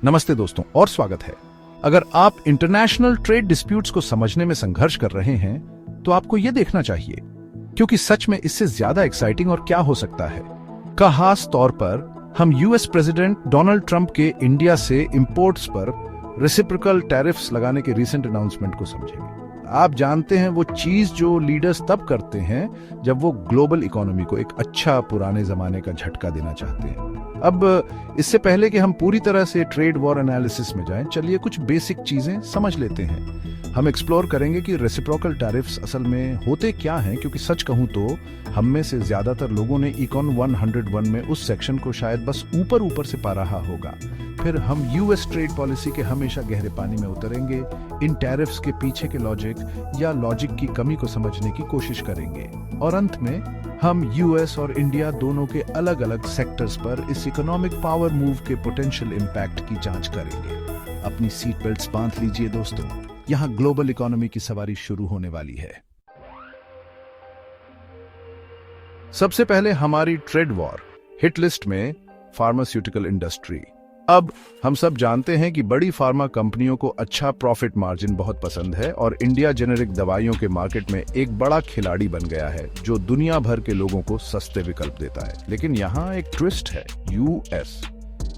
नमस्ते दोस्तों और स्वागत है। अगर आप इंटरनेशनल ट्रेड डिस्प्यूट्स को समझने में संघर्ष कर रहे हैं तो आपको यह देखना चाहिए, क्योंकि सच में इससे ज्यादा एक्साइटिंग और क्या हो सकता है। खास तौर पर हम यूएस प्रेसिडेंट डोनाल्ड ट्रंप के इंडिया से इंपोर्ट्स पर रेसिप्रोकल टैरिफ्स लगाने के रीसेंट अनाउंसमेंट को समझेंगे। आप जानते हैं वो चीज जो लीडर्स तब करते हैं जब वो ग्लोबल इकोनॉमी को एक अच्छा पुराने जमाने का झटका देना चाहते हैं। अब इससे पहले कि हम पूरी तरह से ट्रेड वॉर एनालिसिस में जाएं, चलिए कुछ बेसिक चीजें समझ लेते हैं। हम एक्सप्लोर करेंगे कि रेसिप्रोकल टैरिफ्स असल में होते क्या हैं, क्योंकि सच कहूं तो हम में से ज्यादातर लोगों ने इकॉन 101 में उस सेक्शन को शायद बस ऊपर ऊपर से पा रहा होगा। फिर हम यूएस ट्रेड पॉलिसी के हमेशा गहरे पानी में उतरेंगे, इन टैरिफ्स के पीछे के लॉजिक या लॉजिक की कमी को समझने की कोशिश करेंगे, और अंत में हम यूएस और इंडिया दोनों के अलग अलग सेक्टर्स पर इस इकोनॉमिक पावर मूव के पोटेंशियल इंपैक्ट की जांच करेंगे। अपनी सीट बेल्ट्स बांध लीजिए दोस्तों, यहाँ ग्लोबल इकोनॉमी की सवारी शुरू होने वाली है। सबसे पहले हमारी ट्रेड वॉर हिट लिस्ट में फार्मास्यूटिकल इंडस्ट्री। अब हम सब जानते हैं कि बड़ी फार्मा कंपनियों को अच्छा प्रॉफिट मार्जिन बहुत पसंद है, और इंडिया जेनेरिक दवाइयों के मार्केट में एक बड़ा खिलाड़ी बन गया है जो दुनिया भर के लोगों को सस्ते विकल्प देता है। लेकिन यहाँ एक ट्विस्ट है। यूएस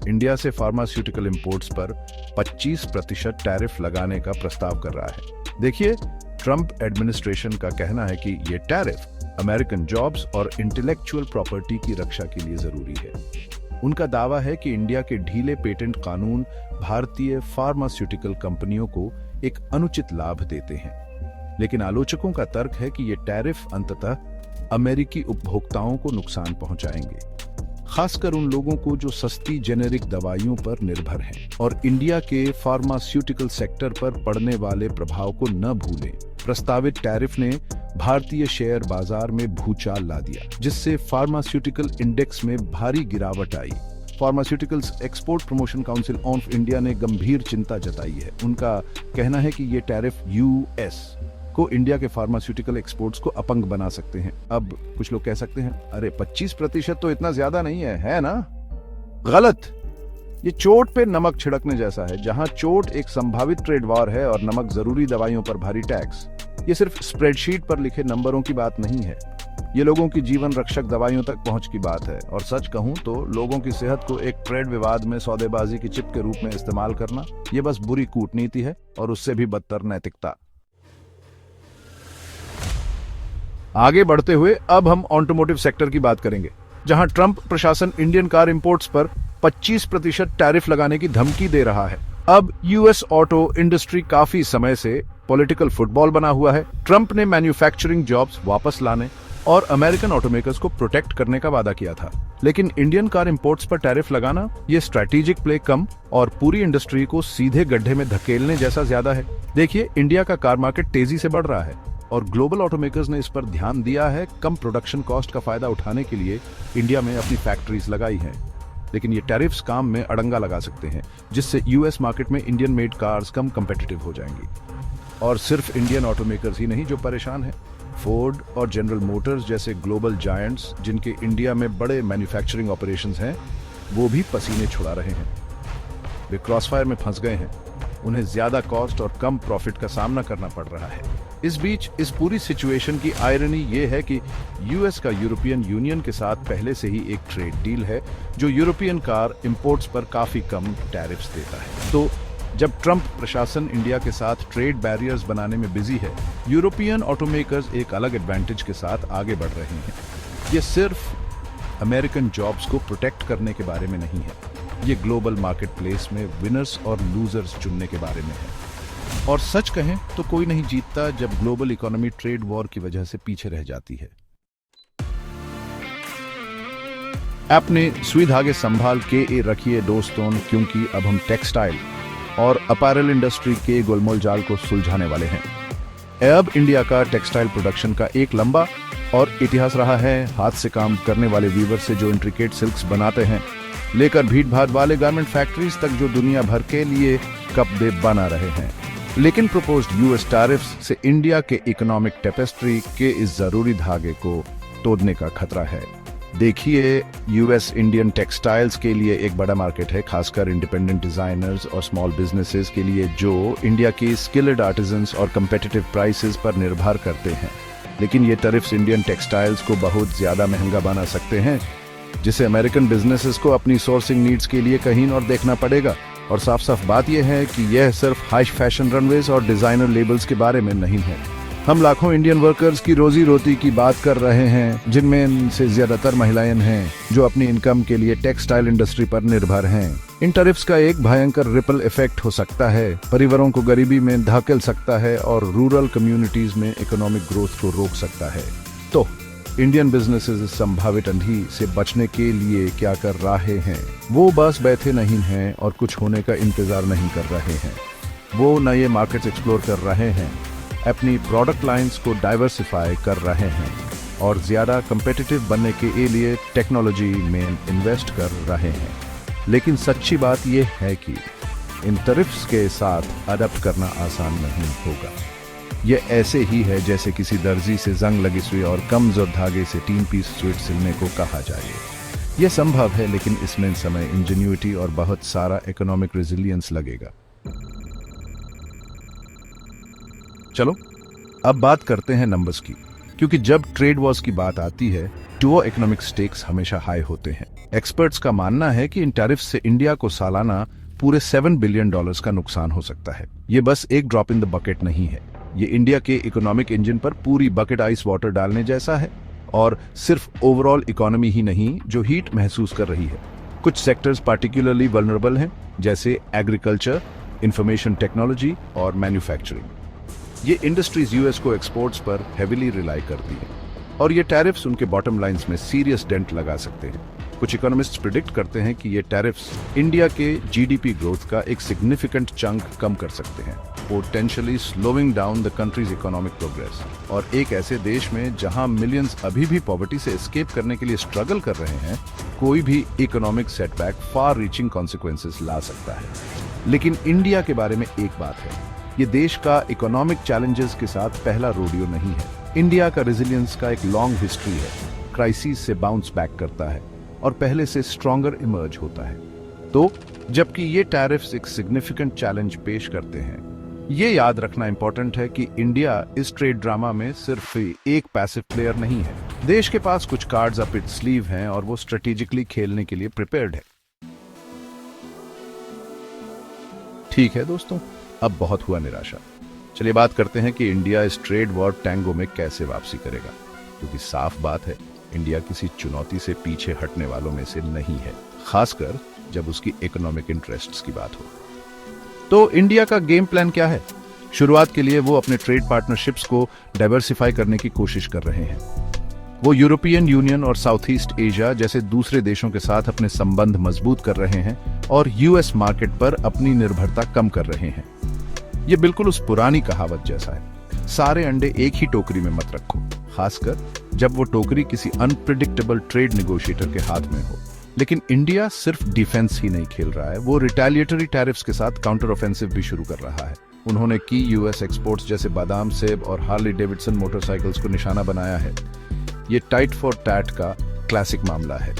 इंडिया से फार्मास्यूटिकल इंपोर्ट्स पर 25% टैरिफ लगाने का प्रस्ताव कर रहा है। देखिए, ट्रंप एडमिनिस्ट्रेशन का कहना है कि ये टैरिफ अमेरिकन जॉब्स और इंटेलेक्चुअल प्रॉपर्टी की रक्षा के लिए जरूरी है। उनका दावा है कि इंडिया के ढीले पेटेंट कानून भारतीय फार्मास्यूटिकल कंपनियों को एक अनुचित लाभ देते हैं। लेकिन आलोचकों का तर्क है कि ये टैरिफ अंततः अमेरिकी उपभोक्ताओं को नुकसान पहुंचाएंगे, खासकर उन लोगों को जो सस्ती जेनेरिक दवाइयों पर निर्भर हैं। और इंडिया के फार्मास्यूटिकल सेक्टर पर पड़ने वाले प्रभाव को न भूलें। प्रस्तावित टैरिफ ने भारतीय शेयर बाजार में भूचाल ला दिया, जिससे फार्मास्यूटिकल इंडेक्स में भारी गिरावट आई। Pharmaceuticals export promotion council of India ने गंभीर चिंता जताई है। उनका कहना है कि ये टैरिफ यूएस को इंडिया के फार्मास्यूटिकल एक्सपोर्ट्स को अपंग बना सकते हैं। अब कुछ लोग कह सकते हैं, अरे 25% तो इतना ज्यादा नहीं है ना? गलत। ये चोट पे नमक छिड़कने जैसा है। जहां चोट एक संभावित ट्रेड वॉर है और नमक जरूरी दवाइयों पर भारी टैक्स, ये सिर्फ स्प्रेडशीट पर लिखे नंबरों की बात नहीं है। ये लोगों की जीवन रक्षक दवाइयों तक पहुंच की बात है। और सच कहूं तो लोगों की सेहत को एक ट्रेड विवाद में सौदेबाजी की चिप के रूप में इस्तेमाल करना, ये बस बुरी कूटनीति है, और उससे भी बदतर नैतिकता। आगे बढ़ते हुए अब हम ऑटोमोटिव सेक्टर की बात करेंगे, जहां ट्रंप प्रशासन इंडियन कार इंपोर्ट्स पर 25% टैरिफ लगाने की धमकी दे रहा है। अब यूएस ऑटो इंडस्ट्री काफी समय से पॉलिटिकल फुटबॉल बना हुआ है। ट्रंप ने मैन्युफैक्चरिंग जॉब्स वापस लाने और अमेरिकन ऑटोमेकर्स को प्रोटेक्ट करने का वादा किया था, लेकिन इंडियन कार इंपोर्ट्स पर टैरिफ लगाना ये स्ट्रैटेजिक प्ले कम और पूरी इंडस्ट्री को सीधे गड्ढे में धकेलने जैसा ज्यादा है। देखिए, इंडिया का कार मार्केट तेजी से बढ़ रहा है और ग्लोबल ऑटोमेकर्स ने इस पर ध्यान दिया है। कम प्रोडक्शन कॉस्ट का फायदा उठाने के लिए इंडिया में अपनी फैक्ट्रीज लगाई हैं। लेकिन ये टैरिफ्स काम में अड़ंगा लगा सकते हैं, जिससे यूएस मार्केट में इंडियन मेड कार्स कम कंपेटिटिव हो जाएंगी। और सिर्फ इंडियन ऑटोमेकर्स ही नहीं जो परेशान हैं। फोर्ड और जनरल मोटर्स जैसे ग्लोबल जायंट्स, जिनके इंडिया में बड़े मैन्युफैक्चरिंग ऑपरेशंस हैं, वो भी पसीने छुड़ा रहे हैं। वे क्रॉसफायर में फंस गए हैं। उन्हें ज्यादा कॉस्ट और कम प्रॉफिट का सामना करना पड़ रहा है। इस बीच इस पूरी सिचुएशन की आयरनी ये है कि यूएस का यूरोपियन यूनियन के साथ पहले से ही एक ट्रेड डील है जो यूरोपियन कार इंपोर्ट्स पर काफी कम टैरिफ्स देता है। तो जब ट्रंप प्रशासन इंडिया के साथ ट्रेड बैरियर्स बनाने में बिजी है, यूरोपियन ऑटोमेकर्स एक अलग एडवांटेज के साथ आगे बढ़ रहे हैं। ये सिर्फ अमेरिकन जॉब्स को प्रोटेक्ट करने के बारे में नहीं है, ये ग्लोबल मार्केट प्लेस में विनर्स और लूजर्स चुनने के बारे में है। और सच कहें तो कोई नहीं जीतता जब ग्लोबल इकोनॉमी ट्रेड वॉर की वजह से पीछे रह जाती है। अपने सुई धागे संभाल के रखिए दोस्तों, क्योंकि अब हम टेक्सटाइल और अपैरल इंडस्ट्री के गोलमोल जाल को सुलझाने वाले हैं। अब इंडिया का टेक्सटाइल प्रोडक्शन का एक लंबा और इतिहास रहा है। हाथ से काम करने वाले वीवर से जो इंट्रिकेट सिल्क्स बनाते हैं, लेकर भीड़ भाड़ वाले गारमेंट फैक्ट्रीज तक जो दुनिया भर के लिए कपड़े बना रहे हैं। लेकिन प्रपोज्ड यूएस टैरिफ्स से इंडिया के इकोनॉमिक टेपेस्ट्री के इस जरूरी धागे को तोड़ने का खतरा है। देखिए, यूएस इंडियन टेक्सटाइल्स के लिए एक बड़ा मार्केट है, खासकर इंडिपेंडेंट डिजाइनर्स और स्मॉल बिजनेसेस के लिए जो इंडिया की स्किल्ड आर्टिजन्स और कम्पिटिटिव प्राइसेस पर निर्भर करते हैं। लेकिन ये टैरिफ्स इंडियन टेक्सटाइल्स को बहुत ज्यादा महंगा बना सकते हैं, जिसे अमेरिकन बिजनेसेस को अपनी सोर्सिंग नीड्स के लिए कहीं और देखना पड़ेगा। और साफ साफ बात यह है कि यह सिर्फ हाई फैशन रनवेज और डिजाइनर लेबल्स के बारे में नहीं है। हम लाखों इंडियन वर्कर्स की रोजी रोटी की बात कर रहे हैं, जिनमें से ज्यादातर महिलाएं हैं जो अपनी इनकम के लिए टेक्सटाइल इंडस्ट्री पर निर्भर हैं। इन टैरिफ्स का एक भयंकर रिपल इफेक्ट हो सकता है, परिवारों को गरीबी में धकेल सकता है और रूरल कम्युनिटीज में इकोनॉमिक ग्रोथ को रोक सकता है। तो इंडियन बिजनेसेस इस संभावित अंधी से बचने के लिए क्या कर रहे हैं? वो बस बैठे नहीं हैं और कुछ होने का इंतजार नहीं कर रहे हैं। वो नए मार्केट्स एक्सप्लोर कर रहे हैं, अपनी प्रोडक्ट लाइंस को डाइवर्सिफाई कर रहे हैं और ज्यादा कंपेटिटिव बनने के लिए टेक्नोलॉजी में इन्वेस्ट कर रहे हैं। लेकिन सच्ची बात यह है कि इन टैरिफ्स के साथ अडॉप्ट करना आसान नहीं होगा। ये ऐसे ही है जैसे किसी दर्जी से जंग लगी सुई और कमजोर धागे से 3 पीस स्वेट सिलने को कहा जाए। यह संभव है, लेकिन इसमें समय, इंजेन्युइटी और बहुत सारा इकोनॉमिक रेजिलियंस लगेगा। चलो अब बात करते हैं नंबर्स की, क्योंकि जब ट्रेड वॉर्स की बात आती है तो वो इकोनॉमिक स्टेक्स हमेशा हाई होते हैं। एक्सपर्ट्स का मानना है कि इन टैरिफ्स से इंडिया को सालाना पूरे $7 बिलियन का नुकसान हो सकता है। ये बस एक ड्रॉप इन द बकेट नहीं है, ये इंडिया के इकोनॉमिक इंजन पर पूरी बकेट आइस वाटर डालने जैसा है। और सिर्फ ओवरऑल इकोनॉमी ही नहीं जो हीट महसूस कर रही है। कुछ सेक्टर्स पार्टिकुलरली वल्नरेबल हैं, जैसे एग्रीकल्चर, इंफॉर्मेशन टेक्नोलॉजी और मैन्युफैक्चरिंग। ये इंडस्ट्रीज यूएस को एक्सपोर्ट्स पर हेविली रिलाई करती हैं और ये टैरिफ्स उनके बॉटम लाइंस में सीरियस डेंट लगा सकते हैं। कुछ इकोनॉमिस्ट्स प्रिडिक्ट करते हैं कि ये टैरिफ्स इंडिया के जीडीपी ग्रोथ का एक सिग्निफिकेंट चंक कम कर सकते हैं, potentially slowing down the countries economic progress. और एक ऐसे देश में जहां मिलियंस अभी भी पॉवर्टी से एस्केप करने के लिए स्ट्रगल कर रहे हैं, कोई भी economic setback far reaching consequences ला सकता है। लेकिन इंडिया के बारे में एक बात है, ये देश का इकोनॉमिक चैलेंजेस के साथ पहला रोडियो नहीं है। इंडिया का रेजिलियंस का एक लॉन्ग हिस्ट्री है, क्राइसिस से बाउंस बैक करता है और पहले से स्ट्रॉन्गर इमर्ज होता है। तो जबकि ये टैरिफ्स एक सिग्निफिकेंट चैलेंज पेश करते हैं, ये याद रखना इंपॉर्टेंट है कि इंडिया इस ट्रेड ड्रामा में सिर्फ एक पैसिव प्लेयर नहीं है। देश के पास कुछ कार्ड्स अप इट्स स्लीव हैं और वो स्ट्रेटेजिकली खेलने के लिए प्रिपेयर्ड है। ठीक है दोस्तों, अब बहुत हुआ निराशा। चलिए बात करते हैं कि इंडिया इस ट्रेड वॉर टैंगो में कैसे वापसी करेगा, क्योंकि साफ बात है इंडिया किसी चुनौती से पीछे हटने वालों में से नहीं है, खासकर जब उसकी इकोनॉमिक इंटरेस्ट्स की बात हो। तो इंडिया का गेम प्लान क्या है? शुरुआत के लिए वो अपने ट्रेड पार्टनरशिप्स को डाइवर्सिफाई करने की कोशिश कर रहे हैं। वो यूरोपियन यूनियन और साउथ ईस्ट एशिया जैसे दूसरे देशों के साथ अपने संबंध मजबूत कर रहे हैं और यूएस मार्केट पर अपनी निर्भरता कम कर रहे हैं। ये बिल्कुल उस पुरानी कहावत जैसा है, सारे अंडे एक ही टोकरी में मत रखो, खासकर जब वो टोकरी किसी अनप्रिडिक्टेबल ट्रेड नेगोशिएटर के हाथ में हो। लेकिन इंडिया सिर्फ डिफेंस ही नहीं खेल रहा है, वो रिटेलिएटरी टैरिफ्स के साथ काउंटर ऑफेंसिव भी शुरू कर रहा है। उन्होंने की यूएस एक्सपोर्ट्स जैसे बादाम, सेब और हार्ली डेविडसन मोटरसाइकिल्स को निशाना बनाया है। ये टाइट फॉर टैट का क्लासिक मामला है।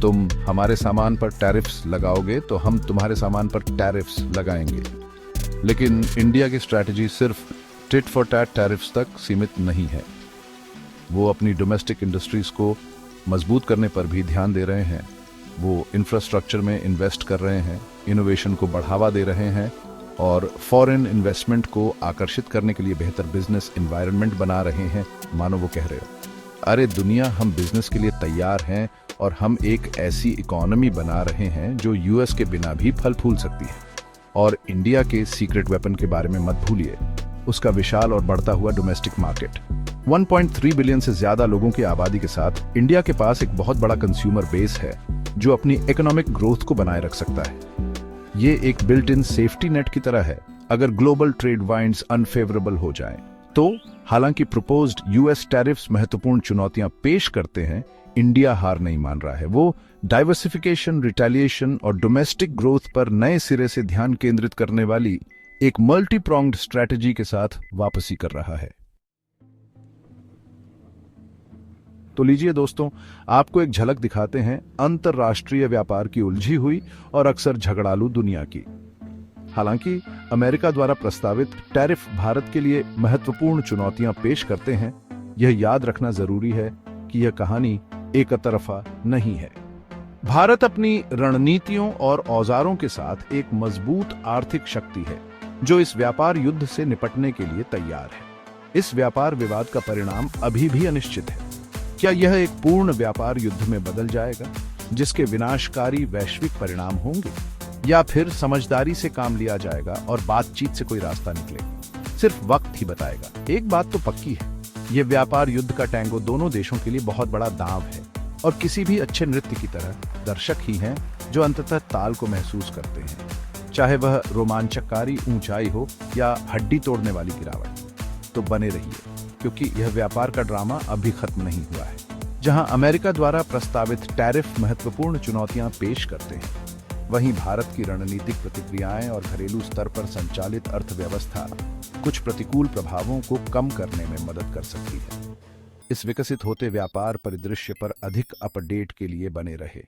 तुम हमारे सामान पर टैरिफ्स लगाओगे तो हम तुम्हारे सामान पर टैरिफ्स लगाएंगे। लेकिन इंडिया की स्ट्रैटेजी सिर्फ टिट फॉर टैट टैरिफ्स तक सीमित नहीं है। वो अपनी डोमेस्टिक इंडस्ट्रीज को मजबूत करने पर भी ध्यान दे रहे हैं। वो इंफ्रास्ट्रक्चर में इन्वेस्ट कर रहे हैं, इनोवेशन को बढ़ावा दे रहे हैं और फॉरेन इन्वेस्टमेंट को आकर्षित करने के लिए बेहतर बिजनेस एनवायरनमेंट बना रहे हैं। मानो वो कह रहे हो, अरे दुनिया, हम बिजनेस के लिए तैयार हैं और हम एक ऐसी इकोनॉमी बना रहे हैं जो यूएस के बिना भी फल फूल सकती है। और इंडिया के सीक्रेट वेपन के बारे में मत भूलिए, उसका विशाल और बढ़ता हुआ डोमेस्टिक मार्केट। 1.3 बिलियन से ज्यादा लोगों की आबादी के साथ इंडिया के पास एक बहुत बड़ा कंज्यूमर बेस है जो अपनी इकोनॉमिक ग्रोथ को बनाए रख सकता है। ये एक बिल्ट इन सेफ्टी नेट की तरह है अगर ग्लोबल ट्रेड वाइंड्स अनफेवरेबल हो जाएं। तो हालांकि प्रपोज्ड यूएस टैरिफ्स महत्वपूर्ण चुनौतियां पेश करते हैं, इंडिया हार नहीं मान रहा है। वो डाइवर्सिफिकेशन, रिटेलिएशन और डोमेस्टिक ग्रोथ पर नए सिरे से ध्यान केंद्रित करने वाली एक मल्टी प्रोंग्ड स्ट्रैटेजी के साथ वापसी कर रहा है। तो लीजिए दोस्तों, आपको एक झलक दिखाते हैं अंतर्राष्ट्रीय व्यापार की उलझी हुई और अक्सर झगड़ालू दुनिया की। हालांकि अमेरिका द्वारा प्रस्तावित टैरिफ भारत के लिए महत्वपूर्ण चुनौतियां पेश करते हैं, यह याद रखना जरूरी है कि यह कहानी एक तरफा नहीं है। भारत अपनी रणनीतियों और औजारों के साथ एक मजबूत आर्थिक शक्ति है जो इस व्यापार युद्ध से निपटने के लिए तैयार है। इस व्यापार विवाद का परिणाम अभी भी अनिश्चित है। क्या यह एक पूर्ण व्यापार युद्ध में बदल जाएगा जिसके विनाशकारी वैश्विक परिणाम होंगे, या फिर समझदारी से काम लिया जाएगा और बातचीत से कोई रास्ता निकलेगा? सिर्फ वक्त ही बताएगा। एक बात तो पक्की है, यह व्यापार युद्ध का टैंगो दोनों देशों के लिए बहुत बड़ा दांव है, और किसी भी अच्छे नृत्य की तरह दर्शक ही हैं जो अंततः ताल को महसूस करते हैं, चाहे वह रोमांचकारी ऊंचाई हो या हड्डी तोड़ने वाली गिरावट। तो बने रहिए, क्योंकि यह व्यापार का ड्रामा अभी खत्म नहीं हुआ है। जहां अमेरिका द्वारा प्रस्तावित टैरिफ महत्वपूर्ण चुनौतियां पेश करते हैं, वहीं भारत की रणनीतिक प्रतिक्रियाएं और घरेलू स्तर पर संचालित अर्थव्यवस्था कुछ प्रतिकूल प्रभावों को कम करने में मदद कर सकती है। इस विकसित होते व्यापार परिदृश्य पर अधिक अपडेट के लिए बने रहे।